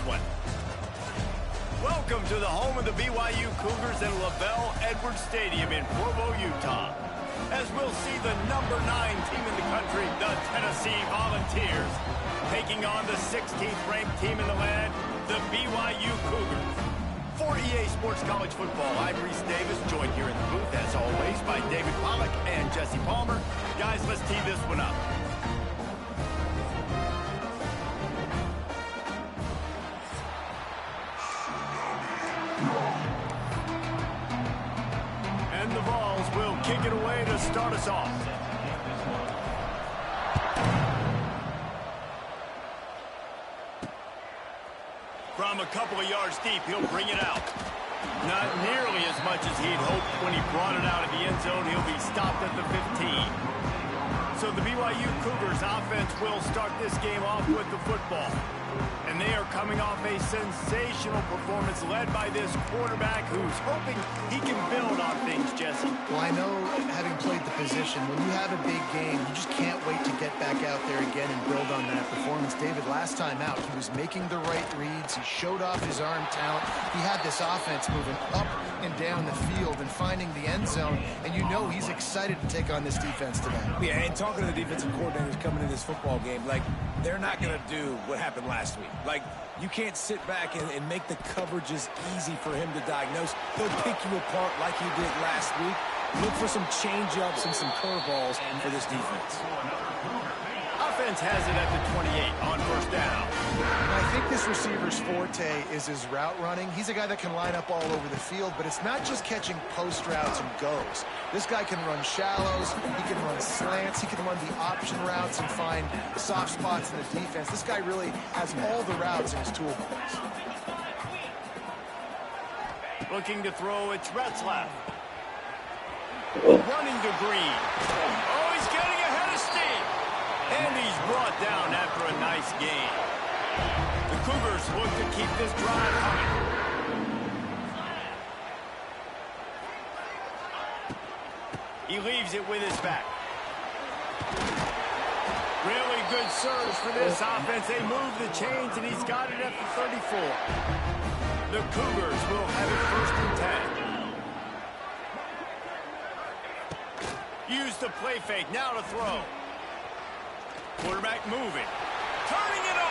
one. Welcome to the home of the BYU Cougars at LaBelle Edwards Stadium in Provo, Utah. As we'll see the number 9 team in the country, the Tennessee Volunteers, taking on the 16th ranked team in the land, the BYU Cougars. For EA Sports College Football, I'm Reese Davis, joined here in the booth, as always, by David Pollack and Jesse Palmer. Guys, let's tee this one up. And the Vols will kick it away to start us off. From a couple of yards deep, he'll bring it out. Not nearly as much as he'd hoped when he brought it out of the end zone. He'll be stopped at the 15. So the BYU Cougars offense will start this game off with the football. And they are coming off a sensational performance led by this quarterback who's hoping he can build on things, Jesse. Well, I know, having played the position, when you have a big game, you just can't wait to get back out there again and build on that performance. David, last time out, he was making the right reads. He showed off his arm talent. He had this offense moving up and down the field and finding the end zone. And you know he's excited to take on this defense today. Yeah, and talking to the defensive coordinators coming in this football game, like, they're not going to do what happened last week. Like, you can't sit back and make the coverages easy for him to diagnose. He'll pick you apart like he did last week. Look for some change-ups and some curveballs for this defense. Offense has it at the 28 on first down. And I think this receiver's forte is his route running. He's a guy that can line up all over the field, but it's not just catching post routes and goes. This guy can run shallows, he can run slants, he can run the option routes and find soft spots in the defense. This guy really has all the routes in his toolbox. Looking to throw, it's Retzlaff. Running to Green. Oh, he's getting ahead of steam. And he's brought down after a nice gain. The Cougars look to keep this drive coming. He leaves it with his back. Really good surge for this offense. They move the chains, and he's got it at the 34. The Cougars will have it 1st and 10. Use the play fake. Now to throw. Quarterback moving. Turning it on.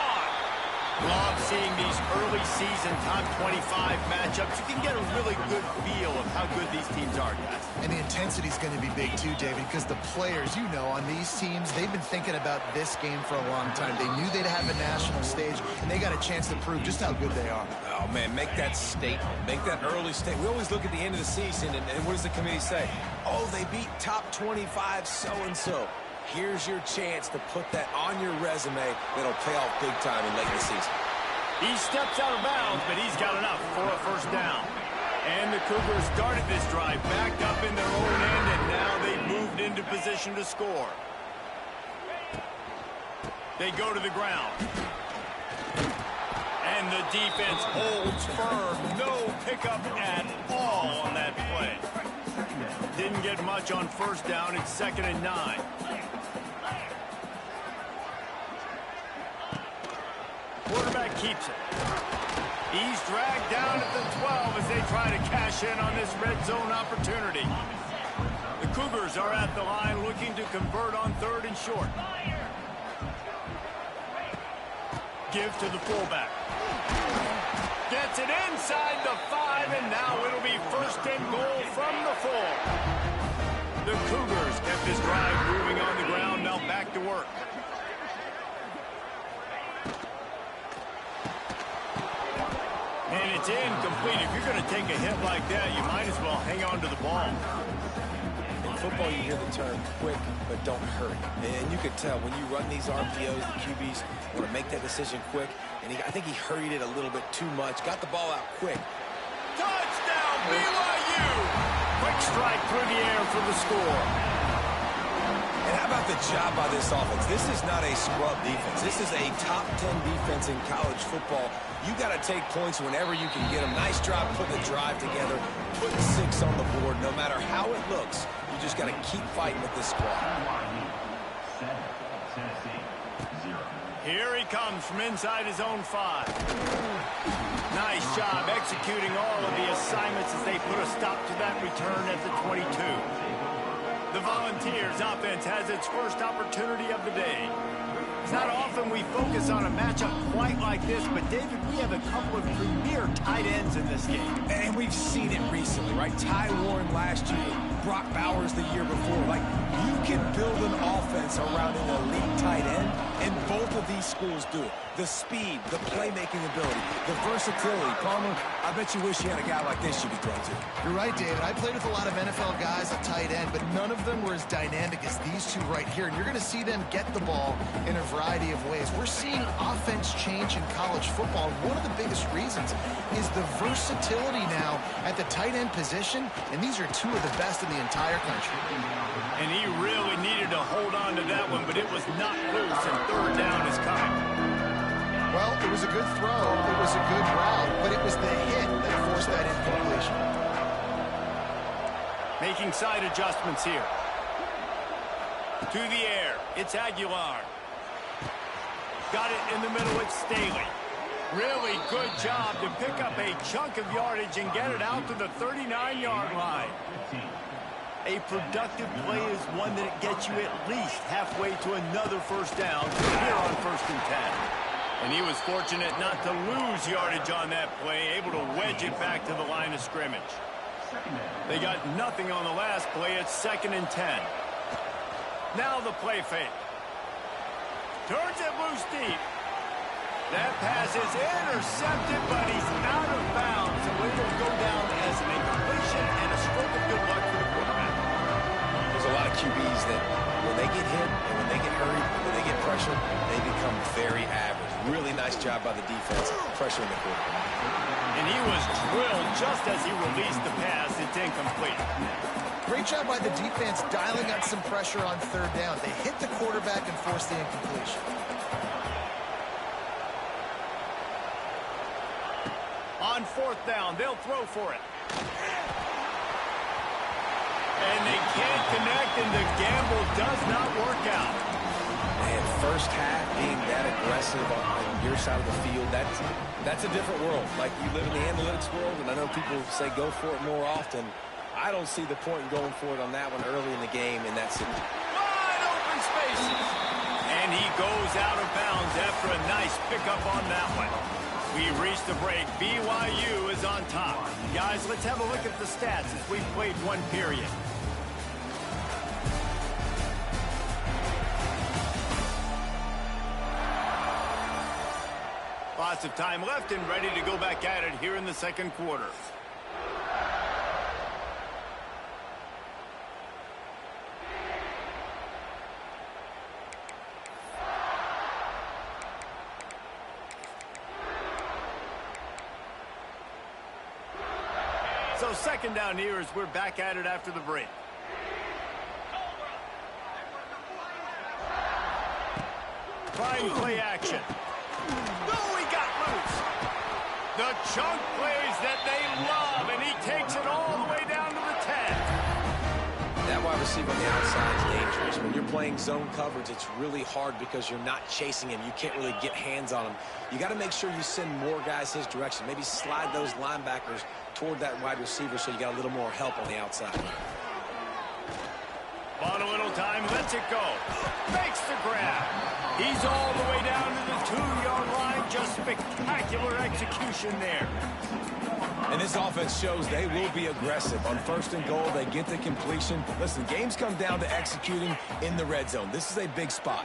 Love seeing these early season top 25 matchups. You can get a really good feel of how good these teams are, guys. And the intensity is going to be big too, David, because the players, you know, on these teams, they've been thinking about this game for a long time. They knew they'd have a national stage, and they got a chance to prove just how good they are. Oh, man, make that statement. Make that early statement. We always look at the end of the season, and what does the committee say? Oh, they beat top 25 so-and-so. Here's your chance to put that on your resume that'll pay off big time in late in the season. He steps out of bounds, but he's got enough for a 1st down. And the Cougars started this drive back up in their own end, and now they've moved into position to score. They go to the ground. And the defense holds firm. No pickup at all on that play. Didn't get much on 1st down. It's 2nd and 9. Quarterback keeps it. He's dragged down at the 12 as they try to cash in on this red zone opportunity. The Cougars are at the line looking to convert on 3rd and short. Give to the fullback. Gets it inside the 5, and now it'll be 1st and goal from the 4. The Cougars kept this drive moving on the ground, now back to work. And it's incomplete. If you're going to take a hit like that, you might as well hang on to the ball. In football, you hear the term quick, but don't hurry. And you could tell when you run these RPOs, the QBs want to make that decision quick. And I think he hurried it a little bit too much. Got the ball out quick. Touchdown, BYU! Quick strike through the air for the score. And how about the job by this offense? This is not a scrub defense. This is a top 10 defense in college football. You got to take points whenever you can get them. Nice job putting the drive together, putting 6 on the board. No matter how it looks, you just got to keep fighting with this squad. Here he comes from inside his own 5. Nice job executing all of the assignments as they put a stop to that return at the 22. The Volunteers offense has its first opportunity of the day. It's not often we focus on a matchup quite like this, but David, we have a couple of premier tight ends in this game. And we've seen it recently, right? Ty Warren last year, Brock Bowers the year before. Like, you can build an offense around an elite tight end, and both of these schools do it. The speed, the playmaking ability, the versatility. Palmer, I bet you wish you had a guy like this you could throw to. You're right, David. I played with a lot of NFL guys at tight end, but none of them were as dynamic as these two right here. And you're going to see them get the ball in a variety of ways. We're seeing offense change in college football. One of the biggest reasons is the versatility now at the tight end position, and these are two of the best in the entire country. And he really needed to hold on to that one, but it was not loose, and third down is coming. Well, it was a good throw, it was a good route, but it was the hit that forced that incompletion. Making side adjustments here. To the air, it's Aguilar. Got it in the middle, it's Staley. Really good job to pick up a chunk of yardage and get it out to the 39-yard line. A productive play is one that gets you at least halfway to another first down here on 1st and 10. And he was fortunate not to lose yardage on that play, able to wedge it back to the line of scrimmage. They got nothing on the last play. It's 2nd and 10. Now the play fake. Turns it loose deep. That pass is intercepted, but he's out of bounds. And it will go down as an incompletion and a stroke of good luck for the quarterback. There's a lot of QBs that when they get hit and when they get hurried, when they get pressured, they become very average. Really nice job by the defense, pressuring the quarterback. And he was drilled just as he released the pass. It's incomplete. Great job by the defense dialing up some pressure on third down. They hit the quarterback and forced the incompletion. On 4th down, they'll throw for it. And they can't connect, and the gamble does not work out. Man, first half being that aggressive on your side of the field, that's a different world. Like, you live in the analytics world, and I know people say go for it more often. I don't see the point in going for it on that one early in the game in that situation. Wide open spaces. And he goes out of bounds after a nice pickup on that one. We've reached the break. BYU is on top. Guys, let's have a look at the stats as we've played one period. Lots of time left and ready to go back at it here in the 2nd quarter. So 2nd down here as we're back at it after the break. Trying play action. No, he got loose. The chunk plays that they love, and he takes it all the way down to the 10. That wide receiver on the outside is dangerous. When you're playing zone coverage, it's really hard because you're not chasing him. You can't really get hands on him. You got to make sure you send more guys his direction. Maybe slide those linebackers toward that wide receiver so you got a little more help on the outside. Bought a little time, lets it go. Makes the grab. He's all the way down to the 2-yard line. Just spectacular execution there. And this offense shows they will be aggressive. On 1st and goal, they get the completion. Listen, games come down to executing in the red zone. This is a big spot.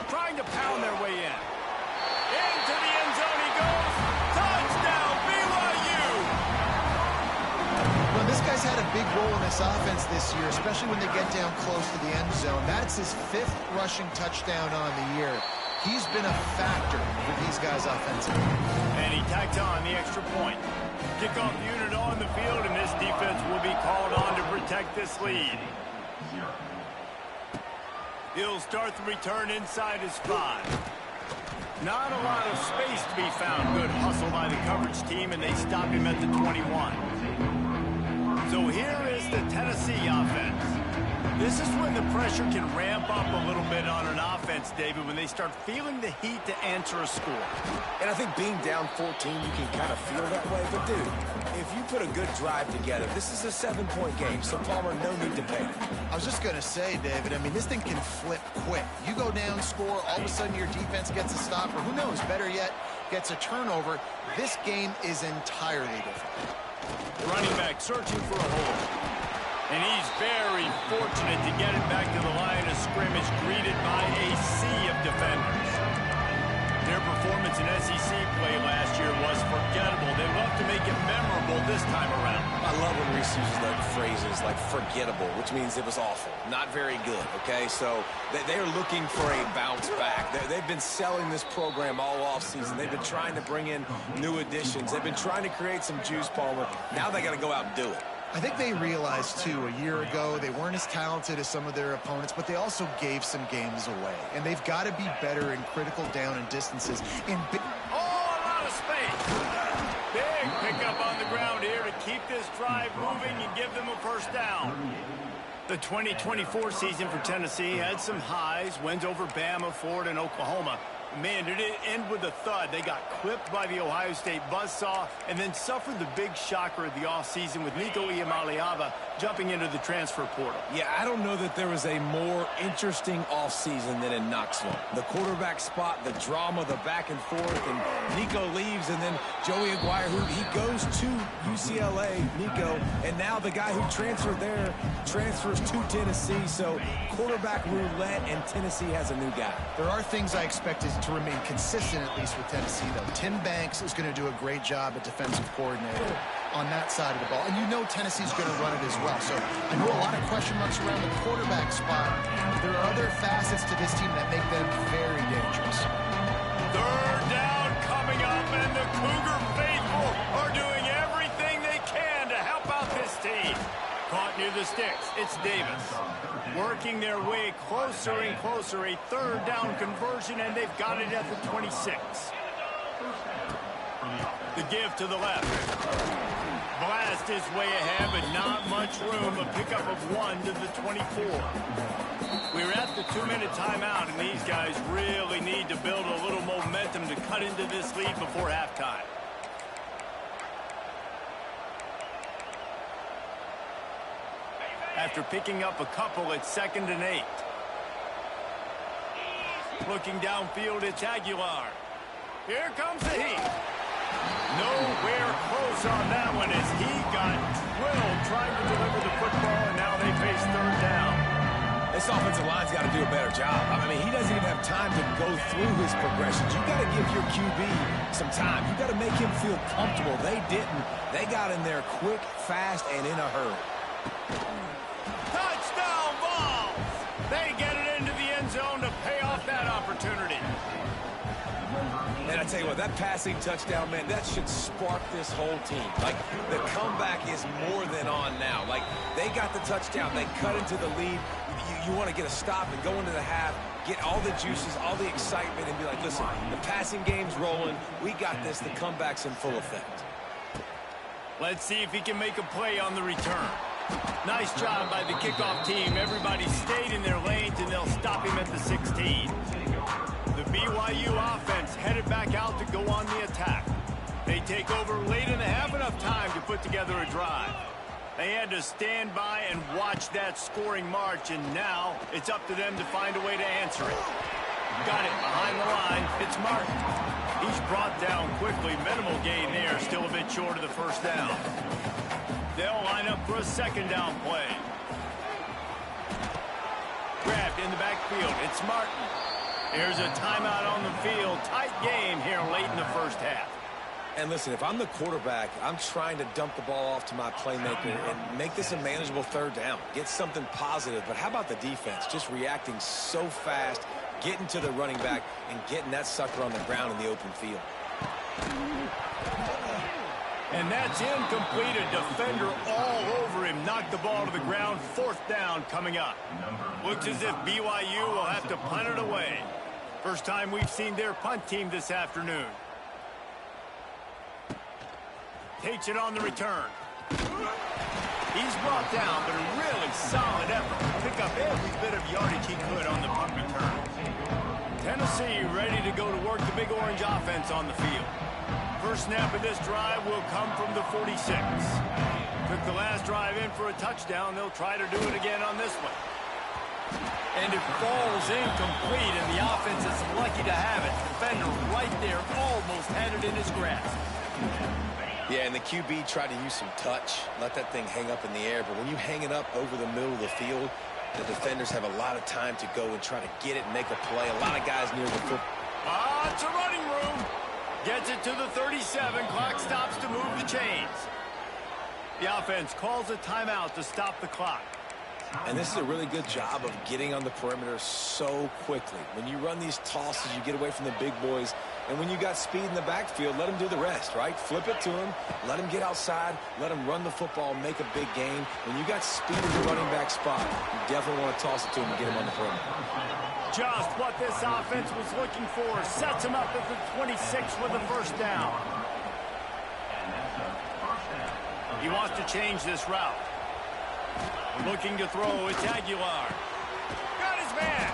Trying to pound their way in. Into the end zone he goes. Touchdown, BYU! Well, this guy's had a big role in this offense this year, especially when they get down close to the end zone. That's his 5th rushing touchdown on the year. He's been a factor for these guys offensively. And he tacked on the extra point. Kickoff unit on the field, and this defense will be called on to protect this lead. He'll start the return inside his 5. Not a lot of space to be found. Good hustle by the coverage team, and they stop him at the 21. So here is the Tennessee offense. This is when the pressure can ramp up a little bit on an offense, David, when they start feeling the heat to answer a score. And I think being down 14, you can kind of feel that way. But, dude, if you put a good drive together, this is a 7-point game, so, Palmer, no need to panic. I was just going to say, David, I mean, this thing can flip quick. You go down, score, all of a sudden your defense gets a stop, or who knows, better yet, gets a turnover. This game is entirely different. Running back searching for a hole. And he's very fortunate to get it back to the line of scrimmage, greeted by a sea of defenders. Their performance in SEC play last year was forgettable. They love to make it memorable this time around. I love when Reese uses like phrases like forgettable, which means it was awful, not very good, okay? So they're looking for a bounce back. They've been selling this program all offseason. They've been trying to bring in new additions. They've been trying to create some juice, Palmer. Now they got to go out and do it. I think they realized, too, a year ago, they weren't as talented as some of their opponents, but they also gave some games away. And they've got to be better in critical down and distances. Oh, a lot of space. Big pickup on the ground here to keep this drive moving and give them a first down. The 2024 season for Tennessee had some highs, wins over Bama, Florida, and Oklahoma. Man, did it end with a thud. They got clipped by the Ohio State buzzsaw and then suffered the big shocker of the offseason with Nico Iamaleava jumping into the transfer portal. Yeah, I don't know that there was a more interesting offseason than in Knoxville. The quarterback spot, the drama, the back and forth, and Nico leaves, and then Joey Aguirre, he goes to UCLA, Nico, and now the guy who transferred there transfers to Tennessee. So quarterback roulette, and Tennessee has a new guy. There are things I expected to remain consistent, at least with Tennessee, though. Tim Banks is going to do a great job at defensive coordinator on that side of the ball. And you know Tennessee's going to run it as well. So I know a lot of question marks around the quarterback spot. But there are other facets to this team that make them very dangerous. Third down coming up, and the Cougar faithful are doing everything they can to help out this team. Caught near the sticks. It's Davis. Working their way closer and closer. A third down conversion, and they've got it at the 26. The give to the left. Blast his way ahead, but not much room. A pickup of 1 to the 24. We're at the 2-minute timeout, and these guys really need to build a little momentum to cut into this lead before halftime. After picking up a couple at 2nd and 8. Looking downfield, it's Aguilar. Here comes the heat. Nowhere close on that one as he got drilled trying to deliver the football, and now they face third down. This offensive line's got to do a better job. I mean, he doesn't even have time to go through his progressions. You got to give your QB some time. You got to make him feel comfortable. They didn't. They got in there quick, fast, and in a hurry. Touchdown balls! They get it into the end zone to pay off that opportunity. And I tell you what, that passing touchdown, man, that should spark this whole team. Like, the comeback is more than on now. Like, they got the touchdown. They cut into the lead. You want to get a stop and go into the half, get all the juices, all the excitement, and be like, listen, the passing game's rolling. We got this. The comeback's in full effect. Let's see if he can make a play on the return. Nice job by the kickoff team. Everybody stayed in their lanes, and they'll stop him at the 16. The BYU offense headed back out to go on the attack. They take over late in the half, enough time to put together a drive. They had to stand by and watch that scoring march, and now it's up to them to find a way to answer it. Got it behind the line. It's Martin. He's brought down quickly. Minimal gain there. Still a bit short of the first down. They'll line up for a second down play. Grabbed in the backfield. It's Martin. There's a timeout on the field. Tight game here late in the first half. And listen, if I'm the quarterback, I'm trying to dump the ball off to my playmaker and make this a manageable third down. Get something positive. But how about the defense? Just reacting so fast, getting to the running back, and getting that sucker on the ground in the open field. And that's incomplete. A defender all over him. Knocked the ball to the ground. Fourth down coming up. Looks as if BYU will have to punt it away. First time we've seen their punt team this afternoon. Takes it on the return. He's brought down, but a really solid effort to pick up every bit of yardage he could on the punt return. Tennessee ready to go to work the Big Orange offense on the field. First snap of this drive will come from the 46. Took the last drive in for a touchdown. They'll try to do it again on this one. And it falls incomplete, and the offense is lucky to have it. Defender right there almost had it in his grasp. Yeah, and the QB tried to use some touch, let that thing hang up in the air. But when you hang it up over the middle of the field, the defenders have a lot of time to go and try to get it and make a play. A lot of guys near the foot. It's a running room. Gets it to the 37. Clock stops to move the chains. The offense calls a timeout to stop the clock. And this is a really good job of getting on the perimeter so quickly. When you run these tosses, you get away from the big boys. And when you got speed in the backfield, let them do the rest, right? Flip it to them, let them get outside, let them run the football, make a big game. When you got speed in the running back spot, you definitely want to toss it to them and get them on the perimeter. Just what this offense was looking for. Sets him up at the 26 with a first down. He wants to change this route. Looking to throw, it's Aguilar. Got his man.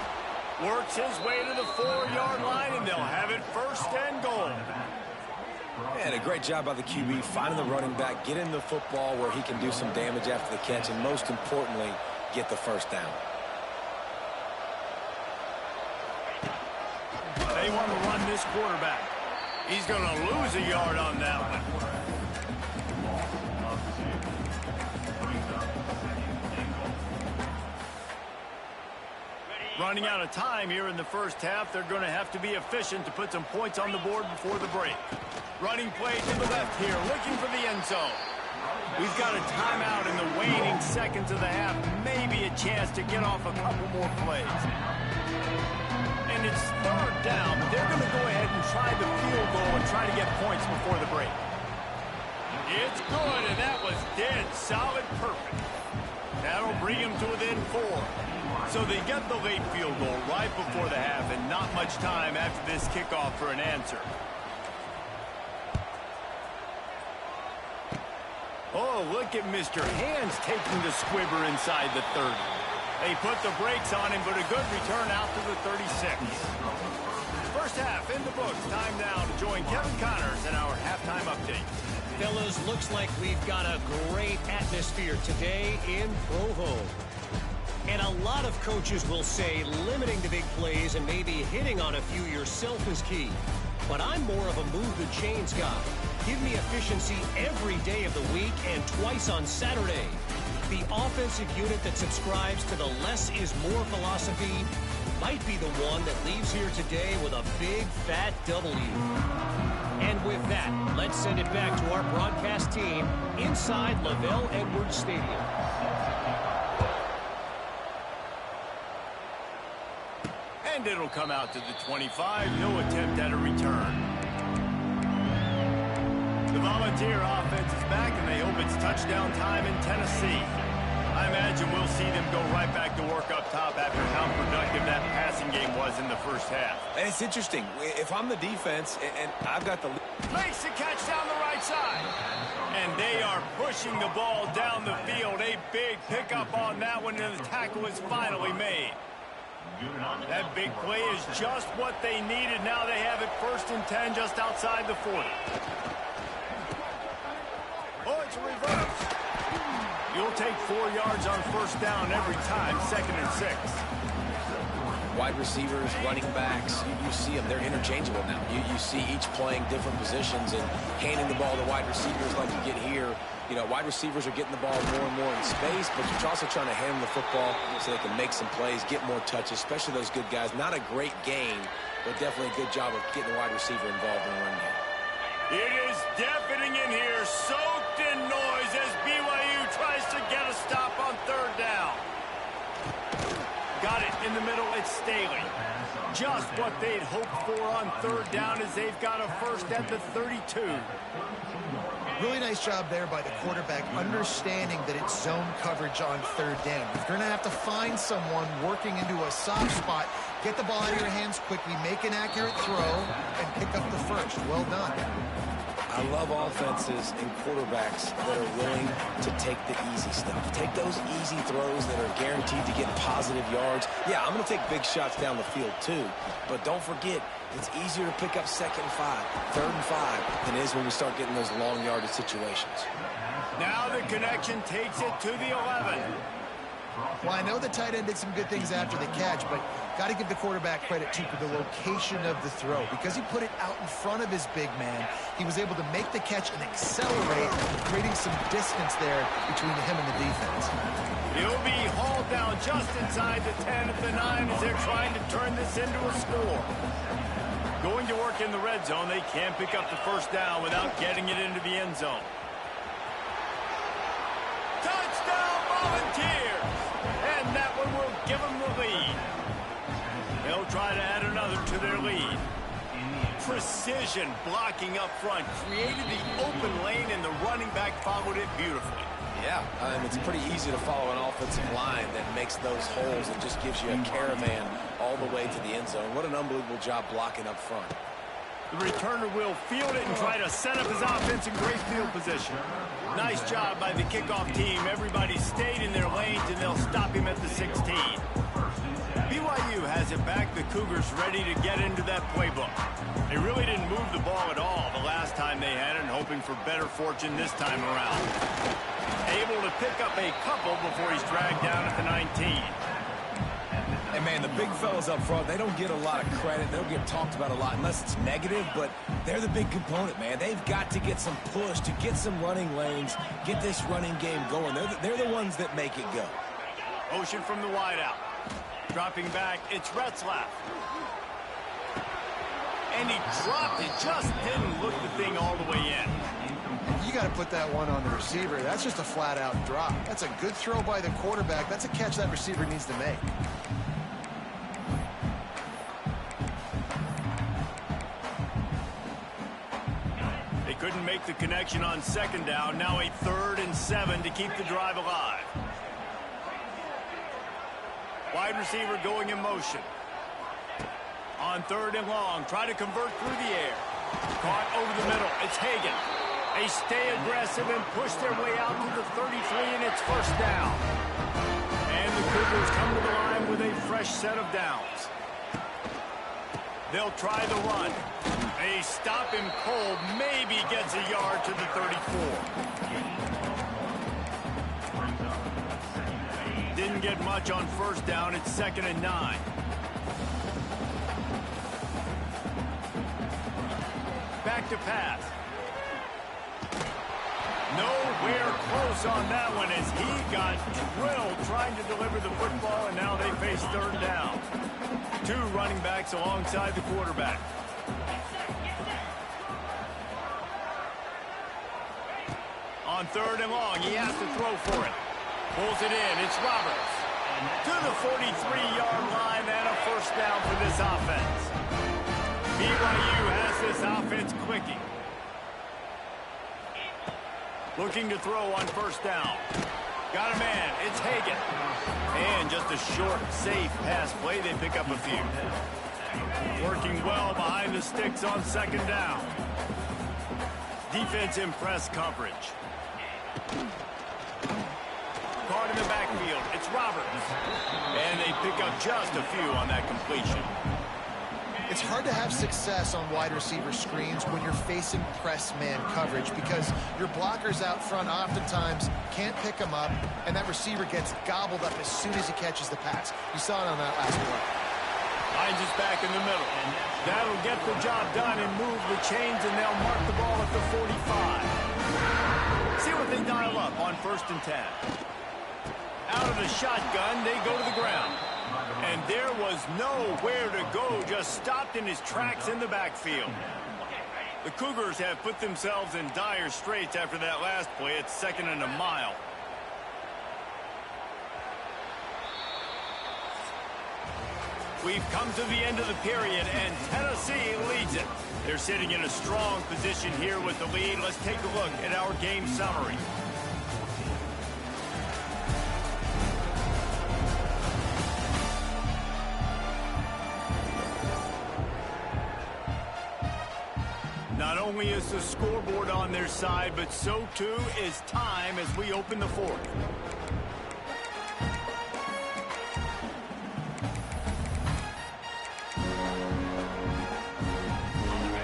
Works his way to the 4-yard line, and they'll have it first and goal. And a great job by the QB, finding the running back, getting the football where he can do some damage after the catch, and most importantly, get the first down. They want to run this quarterback. He's going to lose a yard on that one. Running out of time here in the first half. They're going to have to be efficient to put some points on the board before the break. Running play to the left here, looking for the end zone. We've got a timeout in the waning seconds of the half. Maybe a chance to get off a couple more plays. And it's third down. They're going to go ahead and try the field goal and try to get points before the break. It's good, and that was dead solid perfect. That'll bring him to within 4. So they get the late field goal right before the half, and not much time after this kickoff for an answer. Oh, look at Mr. Hands taking the squibber inside the 30. They put the brakes on him, but a good return out to the 36. First half in the books. Time now to join Kevin Connors in our halftime update. Fellas, looks like we've got a great atmosphere today in Provo. And a lot of coaches will say limiting the big plays and maybe hitting on a few yourself is key. But I'm more of a move the chains guy. Give me efficiency every day of the week and twice on Saturday. The offensive unit that subscribes to the less is more philosophy might be the one that leaves here today with a big fat W. And with that, let's send it back to our broadcast team inside Lavelle Edwards Stadium. And it'll come out to the 25. No attempt at a return. The Volunteer offense is back, and they hope it's touchdown time in Tennessee. I imagine we'll see them go right back to work up top after how productive that passing game was in the first half. And it's interesting. If I'm the defense and I've got the... Makes the catch down the right side. And they are pushing the ball down the field. A big pickup on that one, and the tackle is finally made. That big play is just what they needed. Now they have it first and 10 just outside the 40. Oh, it's a reverse. You'll take 4 yards on first down every time, 2nd and 6. Wide receivers, running backs, you see them. They're interchangeable now. You see each playing different positions and handing the ball to wide receivers like you get here. You know, wide receivers are getting the ball more and more in space, but you're also trying to hand them the football so they can make some plays, get more touches, especially those good guys. Not a great game, but definitely a good job of getting the wide receiver involved in the run game. It is deafening in here, soaked in noise as BYU tries to get a stop on third down. Got it in the middle, it's Staley. Just what they'd hoped for on third down as they've got a first at the 32. Really nice job there by the quarterback, understanding that it's zone coverage on third down. You're going to have to find someone working into a soft spot, get the ball out of your hands quickly, make an accurate throw, and pick up the first. Well done. I love offenses and quarterbacks that are willing to take the easy stuff. Take those easy throws that are guaranteed to get positive yards. Yeah, I'm going to take big shots down the field too, but don't forget, it's easier to pick up 2nd and 5, 3rd and 5 than it is when we start getting those long yardage situations. Now the connection takes it to the 11. Well, I know the tight end did some good things after the catch, but got to give the quarterback credit, too, for the location of the throw. Because he put it out in front of his big man, he was able to make the catch and accelerate, creating some distance there between him and the defense. He'll be hauled down just inside the 10 at the 9 as they're trying to turn this into a score. Going to work in the red zone, they can't pick up the first down without getting it into the end zone. Touchdown, Volunteers! And that one will give them the lead. They'll try to add another to their lead. Precision blocking up front created the open lane, and the running back followed it beautifully. Yeah, it's pretty easy to follow an offensive line that makes those holes and just gives you a caravan all the way to the end zone. What an unbelievable job blocking up front. The returner will field it and try to set up his offense in great field position. Nice job by the kickoff team. Everybody stayed in their lanes, and they'll stop him at the 16. BYU has it back. The Cougars ready to get into that playbook. They really didn't move the ball at all the last time they had it, and hoping for better fortune this time around. Able to pick up a couple before he's dragged down at the 19. And, man, the big fellas up front, they don't get a lot of credit. They don't get talked about a lot unless it's negative, but they're the big component, man. They've got to get some push to get some running lanes, get this running game going. They're the ones that make it go. Motion from the wideout. Dropping back, it's Retzlaff. And he dropped it, just didn't look the thing all the way in. You got to put that one on the receiver. That's just a flat-out drop. That's a good throw by the quarterback. That's a catch that receiver needs to make. They couldn't make the connection on 2nd down. Now a 3rd and 7 to keep the drive alive. Wide receiver going in motion. On 3rd and long, try to convert through the air. Caught over the middle. It's Hagan. They stay aggressive and push their way out to the 33, and it's 1st down. And the Cougars come to the line with a fresh set of downs. They'll try the run. They stop him cold. Maybe gets a yard to the 34. Didn't get much on 1st down. It's 2nd and 9. Back to pass. Nowhere close on that one as he got drilled trying to deliver the football, and now they face 3rd down. 2 running backs alongside the quarterback. On 3rd and long, he has to throw for it. Pulls it in. It's Roberts. To the 43-yard line and a 1st down for this offense. BYU has this offense clicking. Looking to throw on 1st down. Got a man. It's Hagan. And just a short, safe pass play. They pick up a few. Working well behind the sticks on 2nd down. Defense in press coverage. Caught in the backfield. It's Roberts. And they pick up just a few on that completion. It's hard to have success on wide receiver screens when you're facing press man coverage because your blockers out front oftentimes can't pick them up, and that receiver gets gobbled up as soon as he catches the pass. You saw it on that last play. Hines is back in the middle. That'll get the job done and move the chains, and they'll mark the ball at the 45. See what they dial up on 1st and 10. Out of the shotgun, they go to the ground. And there was nowhere to go, just stopped in his tracks in the backfield. The Cougars have put themselves in dire straits after that last play. It's 2nd and a mile. We've come to the end of the period, and Tennessee leads it. They're sitting in a strong position here with the lead. Let's take a look at our game summary. Not only is the scoreboard on their side, but so too is time as we open the fourth.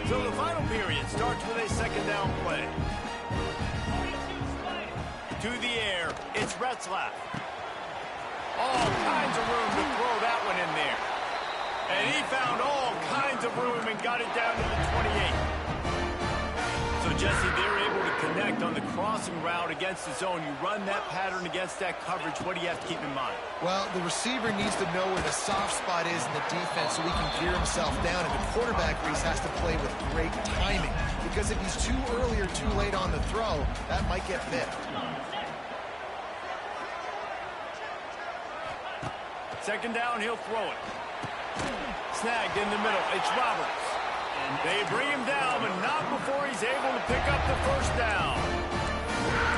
So the final period starts with a second down play. To the air, it's Retzlaff. All kinds of room to throw that one in there. And he found all kinds of room and got it down to the 28. So, Jesse, they're able to connect on the crossing route against the zone. You run that pattern against that coverage. What do you have to keep in mind? Well, the receiver needs to know where the soft spot is in the defense so he can gear himself down. And the quarterback, Reese, has to play with great timing. Because if he's too early or too late on the throw, that might get picked. Second down, he'll throw it. Snagged in the middle. It's Roberts. And they bring him down, but not before he's able to pick up the first down.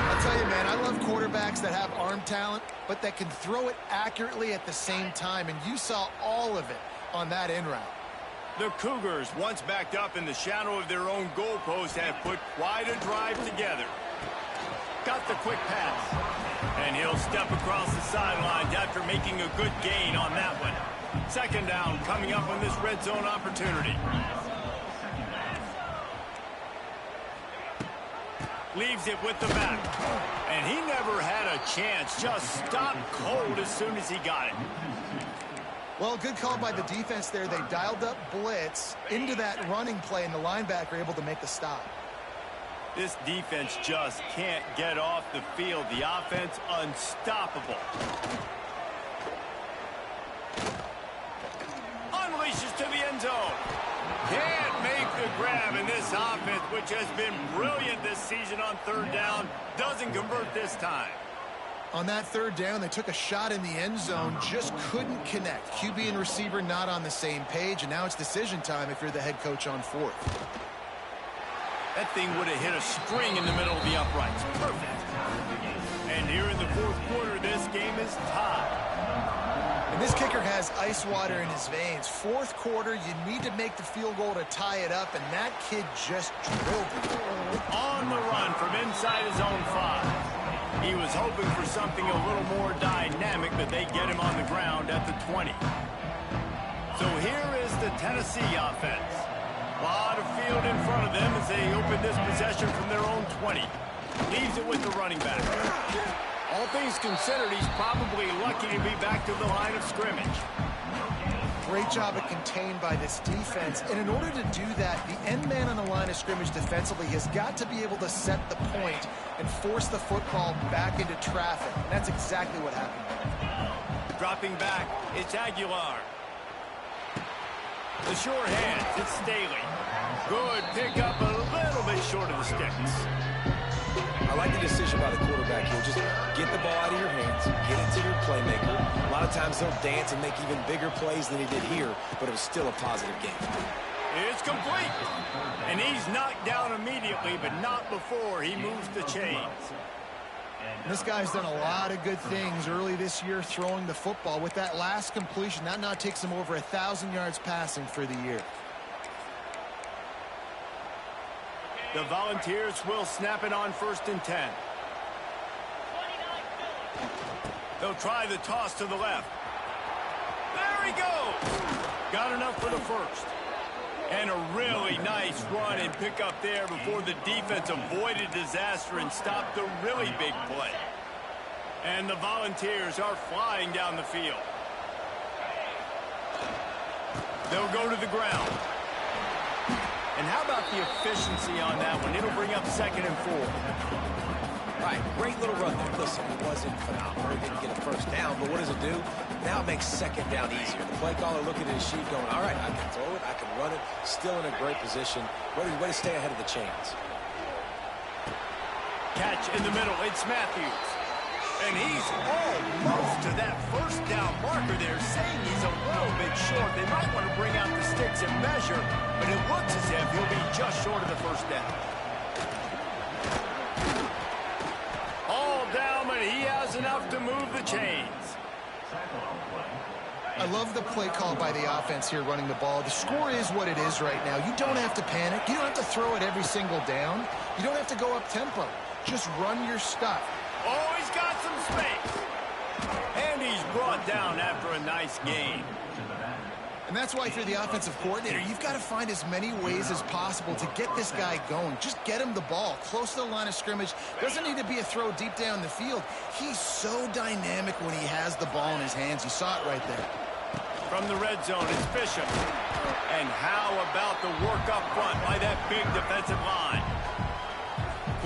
I'll tell you, man, I love quarterbacks that have arm talent, but that can throw it accurately at the same time. And you saw all of it on that in route. The Cougars, once backed up in the shadow of their own goalpost, have put quite a drive together. Got the quick pass. And he'll step across the sidelines after making a good gain on that one. Second down coming up on this red zone opportunity. Leaves it with the back. And he never had a chance. Just stopped cold as soon as he got it. Well, good call by the defense there. They dialed up blitz into that running play, and the linebacker able to make the stop. This defense just can't get off the field. The offense unstoppable. Unleashes to the end zone. Can't make the grab, and this offense, which has been brilliant this season on third down, doesn't convert this time. On that third down, they took a shot in the end zone, just couldn't connect. QB and receiver not on the same page, and now it's decision time if you're the head coach on fourth. That thing would have hit a string in the middle of the uprights. Perfect. And here in the fourth quarter, this game is tied. And this kicker has ice water in his veins. Fourth quarter, you need to make the field goal to tie it up, and that kid just drilled it. On the run from inside his own 5. He was hoping for something a little more dynamic, but they get him on the ground at the 20. So here is the Tennessee offense. A lot of field in front of them as they open this possession from their own 20. Leaves it with the running back. All things considered, he's probably lucky to be back to the line of scrimmage. Great job of contained by this defense. And in order to do that, the end man on the line of scrimmage defensively has got to be able to set the point and force the football back into traffic. And that's exactly what happened. Dropping back, it's Aguilar. The short hands, it's Staley. Good pickup, a little bit short of the sticks. I like the decision by the quarterback here. Just get the ball out of your hands, get it to your playmaker. A lot of times they'll dance and make even bigger plays than he did here, but it was still a positive game. It's complete. And he's knocked down immediately, but not before he moves the chains. This guy's done a lot of good things early this year throwing the football. With that last completion, that now takes him over 1,000 yards passing for the year. The Volunteers will snap it on 1st and 10. They'll try the toss to the left. There he goes. Got enough for the first. And a really nice run and pick up there before the defense avoided disaster and stopped the really big play. And the Volunteers are flying down the field. They'll go to the ground. And how about the efficiency on that one? It'll bring up 2nd and 4. Right, great little run there. Listen, it wasn't phenomenal. He didn't get a first down, but what does it do? Now it makes 2nd down easier. The play caller looking at his sheet going, all right, I can throw it, I can run it, still in a great position. Way to stay ahead of the chains. Catch in the middle, it's Matthews. And he's almost to that first down marker there, saying he's a little bit short. They might want to bring out the sticks and measure, but it looks as if he'll be just short of the first down. All down, but he has enough to move the chains. I love the play call by the offense here running the ball. The score is what it is right now. You don't have to panic. You don't have to throw it every single down. You don't have to go up tempo. Just run your stuff. Oh, he's got some space. And he's brought down after a nice gain. And that's why if you're the offensive coordinator, you've got to find as many ways as possible to get this guy going. Just get him the ball close to the line of scrimmage. Doesn't need to be a throw deep down the field. He's so dynamic when he has the ball in his hands. You saw it right there. From the red zone, it's Bishop. And how about the work up front by that big defensive line?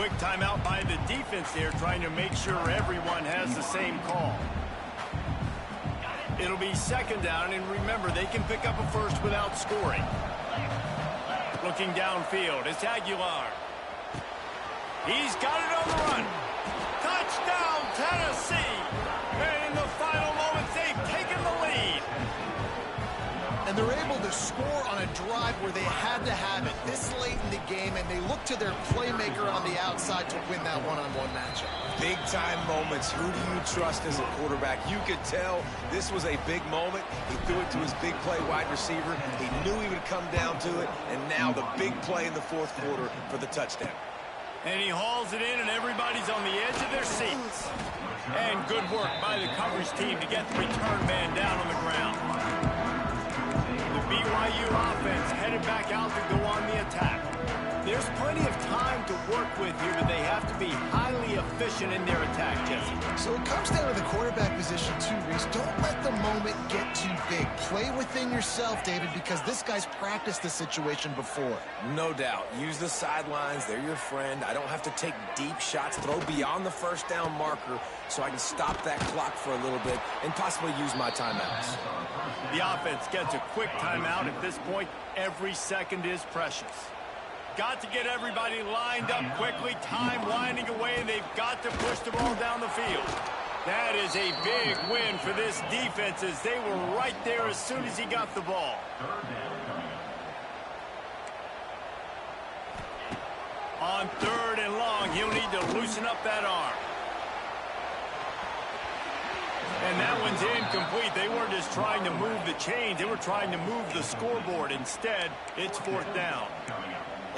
Quick timeout by the defense there, trying to make sure everyone has the same call. It'll be second down, and remember, they can pick up a first without scoring. Looking downfield, it's Aguilar. He's got it on the run. Touchdown, Tennessee! And in the final moments, they've taken the lead. And they're able to score on a drive where they had to have it this late in the game, and they look to their playmaker on the outside to win that one-on-one matchup. Big-time moments. Who do you trust as a quarterback? You could tell this was a big moment. He threw it to his big play wide receiver. He knew he would come down to it, and now the big play in the fourth quarter for the touchdown. And he hauls it in, and everybody's on the edge of their seats. And good work by the coverage team to get the return man down on the ground. BYU offense headed back out to go on the attack. There's plenty of time to work with here, but they have to be highly efficient in their attack, Jesse. So it comes down to the quarterback position too, Reese. Don't let the moment get too big. Play within yourself, David, because this guy's practiced this situation before. No doubt. Use the sidelines. They're your friend. I don't have to take deep shots, throw beyond the first down marker so I can stop that clock for a little bit and possibly use my timeouts. The offense gets a quick timeout. At this point, every second is precious. Got to get everybody lined up quickly. Time winding away, and they've got to push the ball down the field. That is a big win for this defense, as they were right there as soon as he got the ball. On third and long, he'll need to loosen up that arm. And that one's incomplete. They weren't just trying to move the chains. They were trying to move the scoreboard. Instead, it's fourth down.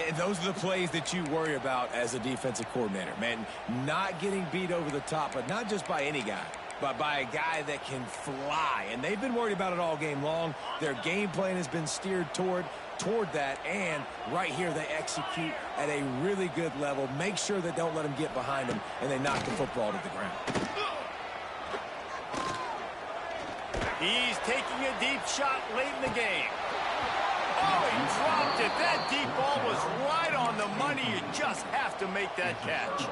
And those are the plays that you worry about as a defensive coordinator, man. Not getting beat over the top, but not just by any guy, but by a guy that can fly. And they've been worried about it all game long. Their game plan has been steered toward that, and right here they execute at a really good level. Make sure they don't let them get behind them, and they knock the football to the ground. He's taking a deep shot late in the game. Oh, he dropped it. That deep ball was right on the money. You just have to make that catch.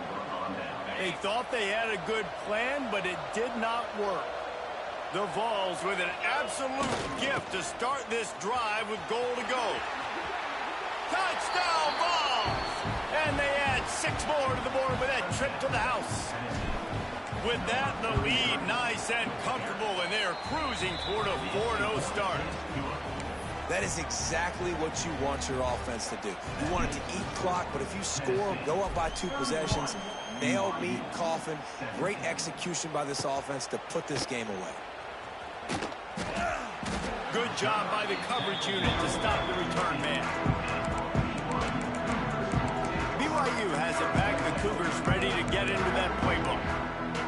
They thought they had a good plan, but it did not work. The Vols with an absolute gift to start this drive with goal to go. Touchdown, Vols! And they add 6 more to the board with that trip to the house. With that, the lead nice and comfortable, and they're cruising toward a 4-0 start. That is exactly what you want your offense to do. You want it to eat clock, but if you score, go up by 2 possessions, nail, meet, coffin, great execution by this offense to put this game away. Good job by the coverage unit to stop the return man. BYU has it back. The Cougars ready to get into that playbook.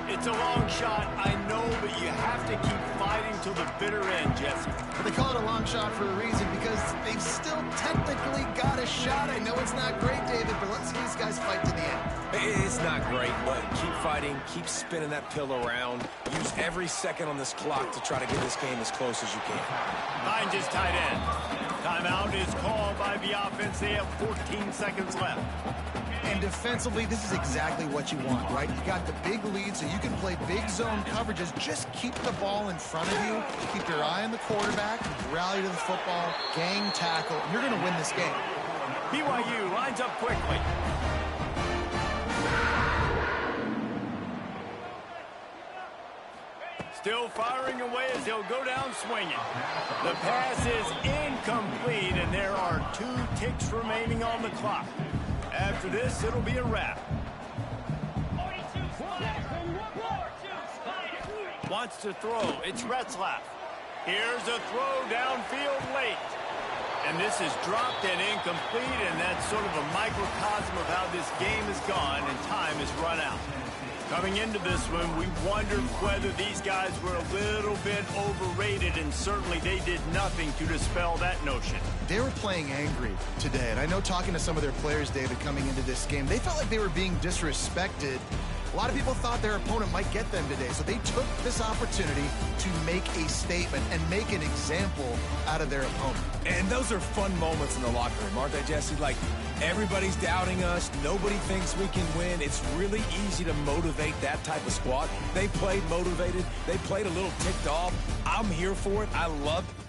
It's a long shot, I know, but you have to keep fighting till the bitter end, Jesse. But they call it a long shot for a reason, because they've still technically got a shot. I know it's not great, David, but let's see these guys fight to the end. It's not great, but keep fighting, keep spinning that pill around. Use every second on this clock to try to get this game as close as you can. Finds his tight end. Timeout is called by the offense. They have 14 seconds left. And defensively, this is exactly what you want, right? You got the big lead, so you can play big zone coverages. Just keep the ball in front of you. Keep your eye on the quarterback. Rally to the football. Gang tackle. You're going to win this game. BYU lines up quickly. Still firing away as he'll go down swinging. The pass is incomplete, and there are 2 ticks remaining on the clock. After this, it'll be a wrap. Wants to throw. It's Retzlaff. Here's a throw downfield late. And this is dropped and incomplete, and that's sort of a microcosm of how this game has gone, and time has run out. Coming into this one, we wondered whether these guys were a little bit overrated, and certainly they did nothing to dispel that notion. They were playing angry today, and I know talking to some of their players, David, coming into this game, they felt like they were being disrespected. A lot of people thought their opponent might get them today, so they took this opportunity to make a statement and make an example out of their opponent. And those are fun moments in the locker room, aren't they, Jesse? Like, everybody's doubting us. Nobody thinks we can win. It's really easy to motivate that type of squad. They played motivated. They played a little ticked off. I'm here for it. I love it.